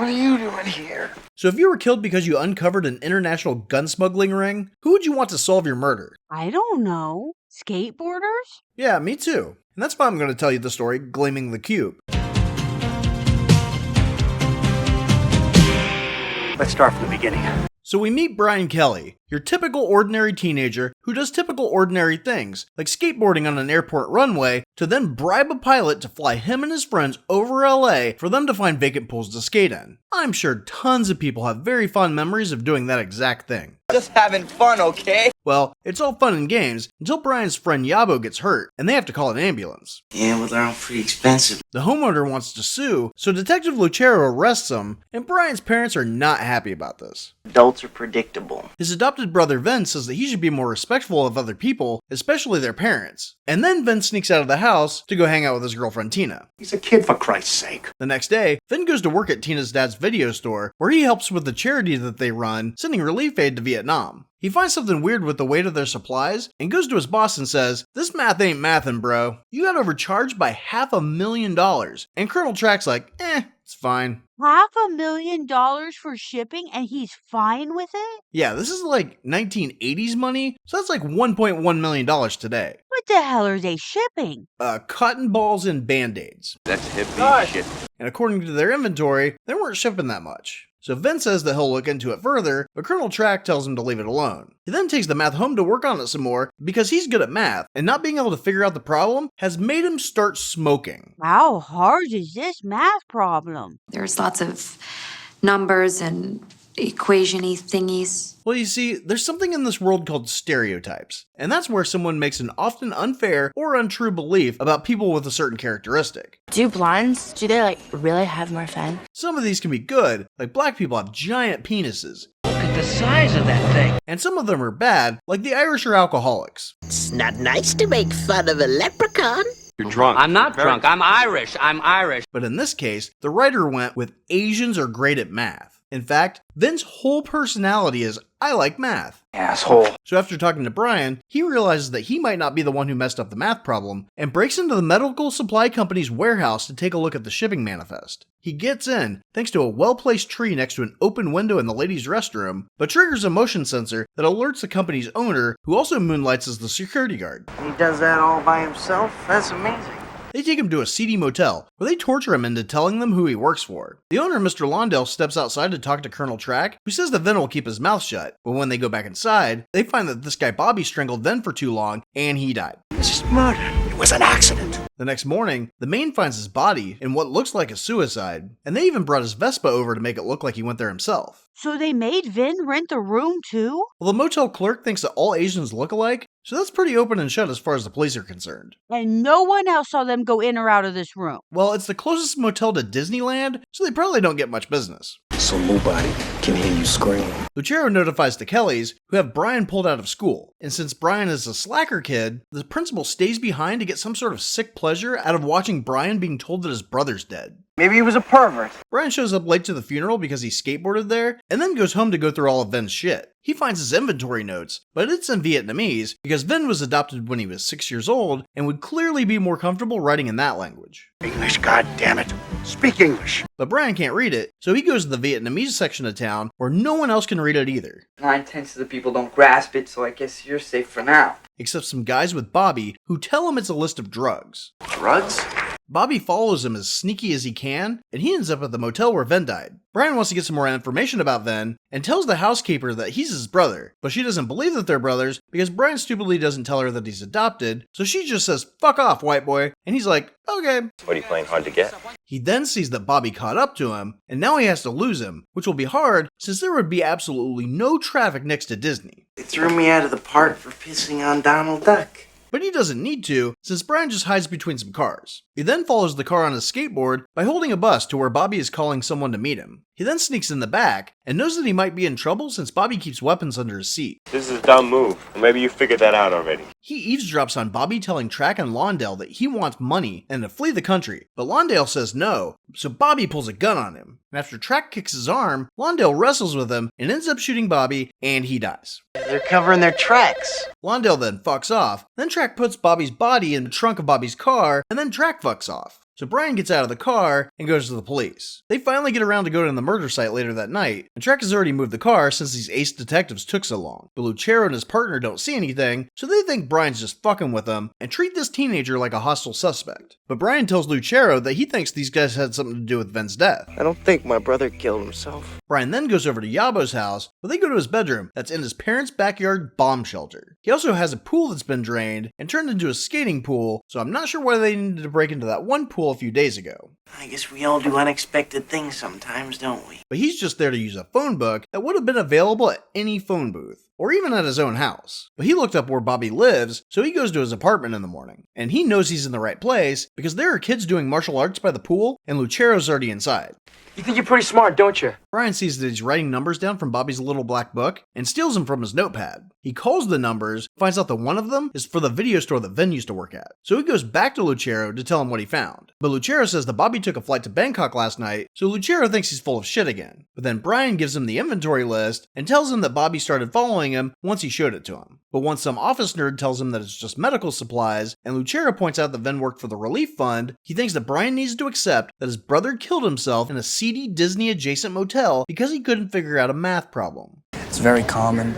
What are you doing here? So if you were killed because you uncovered an international gun smuggling ring, who would you want to solve your murder? I don't know. Skateboarders? Yeah, me too. And that's why I'm going to tell you the story Gleaming the Cube. Let's start from the beginning. So we meet Brian Kelly, your typical ordinary teenager who does typical ordinary things, like skateboarding on an airport runway, to then bribe a pilot to fly him and his friends over LA for them to find vacant pools to skate in. I'm sure tons of people have very fond memories of doing that exact thing. Just having fun, okay? Well, it's all fun and games until Brian's friend Yabo gets hurt and they have to call an ambulance. Yeah, well, they're all pretty expensive. The homeowner wants to sue, so Detective Lucero arrests him, and Brian's parents are not happy about this. Adults are predictable. His adopted brother Vhin says that he should be more respectful of other people, especially their parents. And then Vhin sneaks out of the house to go hang out with his girlfriend Tina. He's a kid, for Christ's sake. The next day, Vhin goes to work at Tina's dad's video store, where he helps with the charity that they run, sending relief aid to Vietnam. He finds something weird with the weight of their supplies, and goes to his boss and says, "This math ain't mathin', bro. You got overcharged by $500,000. And Colonel Track's like, it's fine. $500,000 for shipping and he's fine with it? Yeah, this is like 1980s money, so that's like $1.1 million today. What the hell are they shipping? Cotton balls and band-aids. That's hippie shit. And according to their inventory, they weren't shipping that much. So Vhin says that he'll look into it further, but Colonel Track tells him to leave it alone. He then takes the math home to work on it some more because he's good at math, and not being able to figure out the problem has made him start smoking. How hard is this math problem? There's lots of numbers and equation-y thingies. Well, you see, there's something in this world called stereotypes, and that's where someone makes an often unfair or untrue belief about people with a certain characteristic. Do blondes, do they really have more fun? Some of these can be good, like black people have giant penises. Look at the size of that thing. And some of them are bad, like the Irish are alcoholics. It's not nice to make fun of a leprechaun. You're drunk. I'm not drunk. I'm Irish. But in this case, the writer went with Asians are great at math. In fact, Vin's whole personality is, I like math. Asshole. So after talking to Brian, he realizes that he might not be the one who messed up the math problem, and breaks into the medical supply company's warehouse to take a look at the shipping manifest. He gets in, thanks to a well-placed tree next to an open window in the ladies' restroom, but triggers a motion sensor that alerts the company's owner, who also moonlights as the security guard. He does that all by himself? That's amazing. They take him to a seedy motel, where they torture him into telling them who he works for. The owner, Mr. Lawndale, steps outside to talk to Colonel Track, who says that Vhin will keep his mouth shut, but when they go back inside, they find that this guy Bobby strangled Vhin for too long, and he died. This is murder. It was an accident. The next morning, the Maine finds his body in what looks like a suicide, and they even brought his Vespa over to make it look like he went there himself. So they made Vhin rent the room too? Well, the motel clerk thinks that all Asians look alike, so that's pretty open and shut as far as the police are concerned. And no one else saw them go in or out of this room? Well, it's the closest motel to Disneyland, so they probably don't get much business. So nobody can hear you scream. Lucero notifies the Kellys, who have Brian pulled out of school, and since Brian is a slacker kid, the principal stays behind to get some sort of sick pleasure out of watching Brian being told that his brother's dead. Maybe he was a pervert. Brian shows up late to the funeral because he skateboarded there, and then goes home to go through all of Vin's shit. He finds his inventory notes, but it's in Vietnamese because Vhin was adopted when he was 6 years old and would clearly be more comfortable writing in that language. English, goddammit. Speak English. But Brian can't read it, so he goes to the Vietnamese section of town where no one else can read it either. 9/10 of the people don't grasp it, so I guess you're safe for now. Except some guys with Bobby who tell him it's a list of drugs. Drugs? Bobby follows him as sneaky as he can, and he ends up at the motel where Vhin died. Brian wants to get some more information about Vhin, and tells the housekeeper that he's his brother, but she doesn't believe that they're brothers because Brian stupidly doesn't tell her that he's adopted, so she just says, "Fuck off, white boy," and he's like, okay. What are you playing hard to get? He then sees that Bobby caught up to him, and now he has to lose him, which will be hard since there would be absolutely no traffic next to Disney. They threw me out of the park for pissing on Donald Duck. But he doesn't need to, since Brian just hides between some cars. He then follows the car on his skateboard by holding a bus to where Bobby is calling someone to meet him. He then sneaks in the back, and knows that he might be in trouble since Bobby keeps weapons under his seat. This is a dumb move. Maybe you figured that out already. He eavesdrops on Bobby telling Track and Lawndale that he wants money and to flee the country, but Lawndale says no, so Bobby pulls a gun on him. And after Track kicks his arm, Lawndale wrestles with him and ends up shooting Bobby, and he dies. They're covering their tracks. Lawndale then fucks off, then Track puts Bobby's body in the trunk of Bobby's car, and then Track fucks off. So Brian gets out of the car and goes to the police. They finally get around to go to the murder site later that night, and Trek has already moved the car since these ace detectives took so long. But Lucero and his partner don't see anything, so they think Brian's just fucking with them and treat this teenager like a hostile suspect. But Brian tells Lucero that he thinks these guys had something to do with Vin's death. I don't think my brother killed himself. Brian then goes over to Yabo's house, but they go to his bedroom that's in his parents' backyard bomb shelter. He also has a pool that's been drained and turned into a skating pool, so I'm not sure why they needed to break into that one pool a few days ago. I guess we all do unexpected things sometimes, don't we? But he's just there to use a phone book that would have been available at any phone booth, or even at his own house. But he looked up where Bobby lives, so he goes to his apartment in the morning. And he knows he's in the right place, because there are kids doing martial arts by the pool, and Lucero's already inside. You think you're pretty smart, don't you? Brian sees that he's writing numbers down from Bobby's little black book, and steals them from his notepad. He calls the numbers, finds out that one of them is for the video store that Vhin used to work at. So he goes back to Lucero to tell him what he found. But Lucero says that Bobby took a flight to Bangkok last night, so Lucero thinks he's full of shit again. But then Brian gives him the inventory list, and tells him that Bobby started following him once he showed it to him. But once some office nerd tells him that it's just medical supplies, and Lucero points out that Vhin worked for the relief fund, he thinks that Brian needs to accept that his brother killed himself in a seedy Disney-adjacent motel because he couldn't figure out a math problem. It's very common.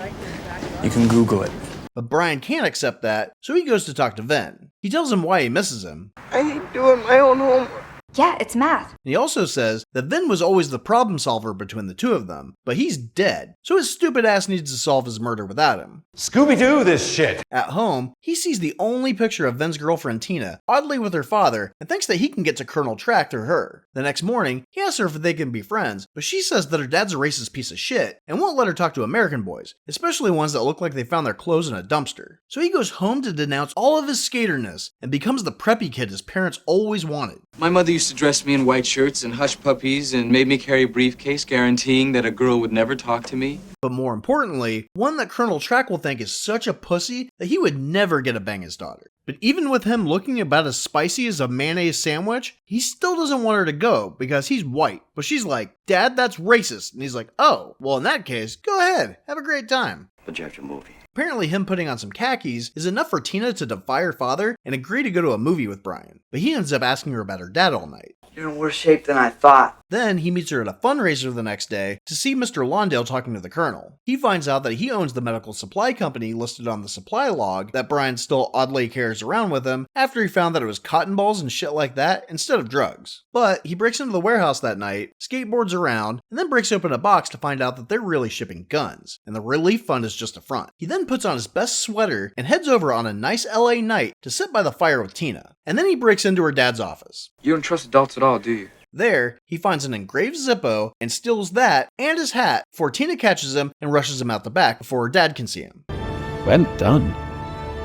You can Google it. But Brian can't accept that, so he goes to talk to Vhin. He tells him why he misses him. I hate doing my own homework. Yeah, it's math. And he also says that Vhin was always the problem solver between the two of them, but he's dead, so his stupid ass needs to solve his murder without him. Scooby-Doo this shit! At home, he sees the only picture of Vin's girlfriend Tina, oddly with her father, and thinks that he can get to Colonel Track through her. The next morning, he asks her if they can be friends, but she says that her dad's a racist piece of shit, and won't let her talk to American boys, especially ones that look like they found their clothes in a dumpster. So he goes home to denounce all of his skaterness, and becomes the preppy kid his parents always wanted. My mother used to dress me in white shirts and hush puppies and made me carry a briefcase guaranteeing that a girl would never talk to me. But more importantly, one that Colonel Track will think is such a pussy that he would never get to bang his daughter. But even with him looking about as spicy as a mayonnaise sandwich, he still doesn't want her to go because he's white. But she's like, "Dad, that's racist." And he's like, "Oh, well in that case, go ahead, have a great time." Project movie. Apparently him putting on some khakis is enough for Tina to defy her father and agree to go to a movie with Brian. But he ends up asking her about her dad all night. You're in worse shape than I thought. Then he meets her at a fundraiser the next day to see Mr. Lawndale talking to the colonel. He finds out that he owns the medical supply company listed on the supply log that Brian still oddly carries around with him after he found that it was cotton balls and shit like that instead of drugs. But he breaks into the warehouse that night, skateboards around, and then breaks open a box to find out that they're really shipping guns, and the relief fund is just a front. He then puts on his best sweater and heads over on a nice LA night to sit by the fire with Tina. And then he breaks into her dad's office. You don't trust adults at all, do you? There, he finds an engraved Zippo and steals that and his hat before Tina catches him and rushes him out the back before her dad can see him. Well done.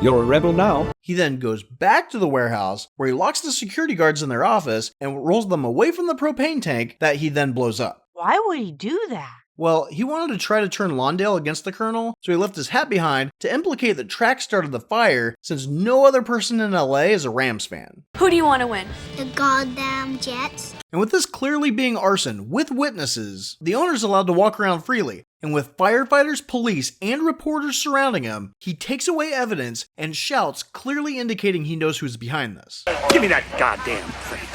You're a rebel now. He then goes back to the warehouse where he locks the security guards in their office and rolls them away from the propane tank that he then blows up. Why would he do that? Well, he wanted to try to turn Lawndale against the colonel, so he left his hat behind to implicate that Track started the fire since no other person in LA is a Rams fan. Who do you want to win? The goddamn Jets. And with this clearly being arson with witnesses, the owner's allowed to walk around freely. And with firefighters, police, and reporters surrounding him, he takes away evidence and shouts, clearly indicating he knows who's behind this. Give me that goddamn thing.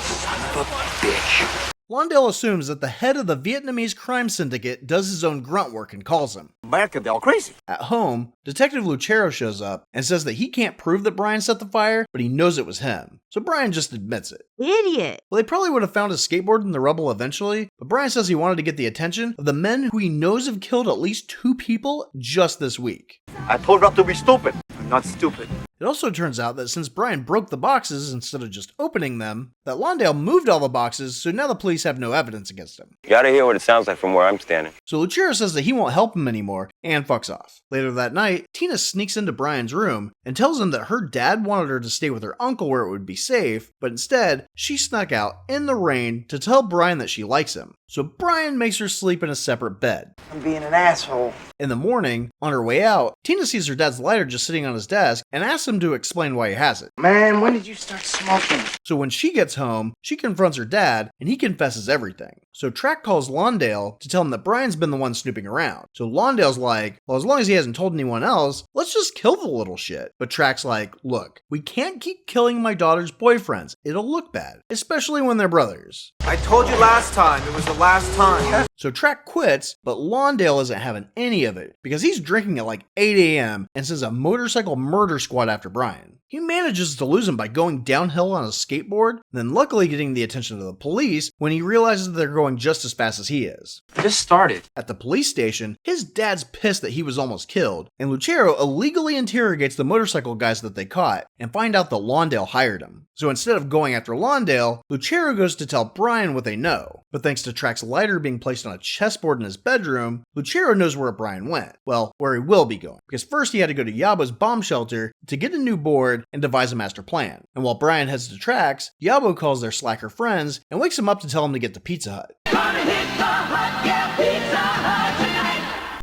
Son of a bitch. Lawndale assumes that the head of the Vietnamese crime syndicate does his own grunt work and calls him. They're crazy. At home, Detective Lucero shows up and says that he can't prove that Brian set the fire, but he knows it was him. So Brian just admits it. Idiot. Well, they probably would have found his skateboard in the rubble eventually, but Brian says he wanted to get the attention of the men who he knows have killed at least 2 people just this week. I told her not to be stupid. I'm not stupid. It also turns out that since Brian broke the boxes instead of just opening them, that Lawndale moved all the boxes, so now the police have no evidence against him. You gotta hear what it sounds like from where I'm standing. So Lucero says that he won't help him anymore, and fucks off. Later that night, Tina sneaks into Brian's room and tells him that her dad wanted her to stay with her uncle where it would be safe, but instead, she snuck out in the rain to tell Brian that she likes him. So Brian makes her sleep in a separate bed. I'm being an asshole. In the morning, on her way out, Tina sees her dad's lighter just sitting on his desk and asks him him to explain why he has it. Man, when did you start smoking? So when she gets home, she confronts her dad, and he confesses everything. So Track calls Lawndale to tell him that Brian's been the one snooping around. So Lawndale's like, well, as long as he hasn't told anyone else, let's just kill the little shit. But Track's like, look, we can't keep killing my daughter's boyfriends. It'll look bad, especially when they're brothers. I told you last time, it was the last time. So Track quits, but Lawndale isn't having any of it because he's drinking at like 8 a.m. and sends a motorcycle murder squad after Brian. He manages to lose him by going downhill on a skateboard, then luckily getting the attention of the police when he realizes that they're going just as fast as he is. Just started. At the police station, his dad's pissed that he was almost killed, and Lucero illegally interrogates the motorcycle guys that they caught and find out that Lawndale hired him. So instead of going after Lawndale, Lucero goes to tell Brian what they know. But thanks to Track's lighter being placed on a chessboard in his bedroom, Lucero knows where Brian went. Well, where he will be going. Because first he had to go to Yabo's bomb shelter to get a new board and devise a master plan. And while Brian heads to Track's, Yabo calls their slacker friends and wakes him up to tell him to get to Pizza Hut.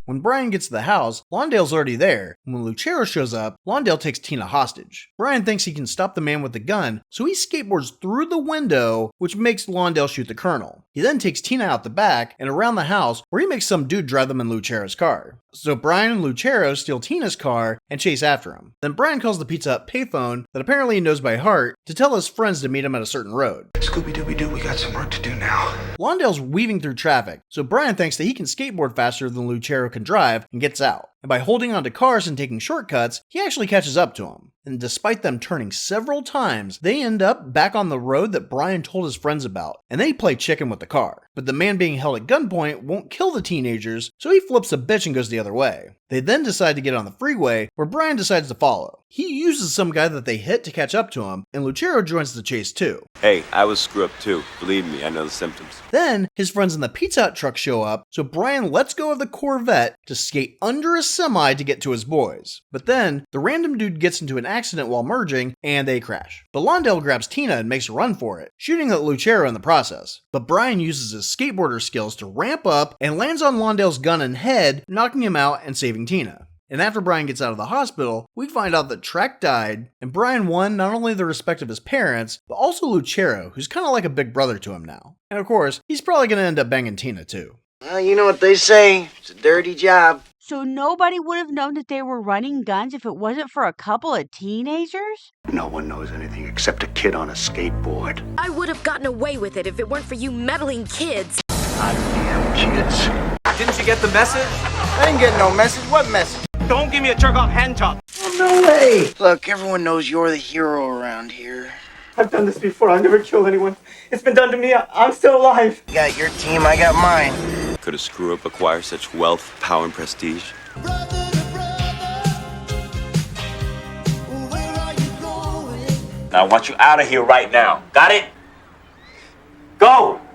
When Brian gets to the house, Lawndale's already there, and when Lucero shows up, Lawndale takes Tina hostage. Brian thinks he can stop the man with the gun, so he skateboards through the window, which makes Lawndale shoot the colonel. He then takes Tina out the back and around the house, where he makes some dude drive them in Lucero's car. So Brian and Lucero steal Tina's car and chase after him. Then Brian calls the Pizza Hut payphone that apparently he knows by heart to tell his friends to meet him at a certain road. Scooby-Dooby-Doo, we got some work to do now. Lawndale's weaving through traffic, so Brian thinks that he can skateboard faster than Lucero can drive and gets out. And by holding onto cars and taking shortcuts, he actually catches up to him. And despite them turning several times, they end up back on the road that Brian told his friends about, and they play chicken with the car. But the man being held at gunpoint won't kill the teenagers, so he flips a bitch and goes the other way. They then decide to get on the freeway, where Brian decides to follow. He uses some guy that they hit to catch up to him, and Lucero joins the chase too. Hey, I was screw up too. Believe me, I know the symptoms. Then, his friends in the Pizza Hut truck show up, so Brian lets go of the Corvette to skate under a semi to get to his boys. But then, the random dude gets into an accident while merging, and they crash. But Lawndale grabs Tina and makes a run for it, shooting at Lucero in the process. But Brian uses his skateboarder skills to ramp up and lands on Lawndale's gun and head, knocking him out and saving Tina. And after Brian gets out of the hospital, we find out that Track died, and Brian won not only the respect of his parents, but also Lucero, who's kind of like a big brother to him now. And of course, he's probably going to end up banging Tina too. Well, you know what they say, it's a dirty job. So nobody would have known that they were running guns if it wasn't for a couple of teenagers? No one knows anything except a kid on a skateboard. I would have gotten away with it if it weren't for you meddling kids. Goddamn kids. Didn't you get the message? I didn't get no message. What message? Don't give me a jerk-off hand job. Oh, no way. Look, everyone knows you're the hero around here. I've done this before. I've never killed anyone. It's been done to me. I'm still alive. You got your team, I got mine. Could a screw-up acquire such wealth, power, and prestige? Now I want you out of here right now. Got it? Go!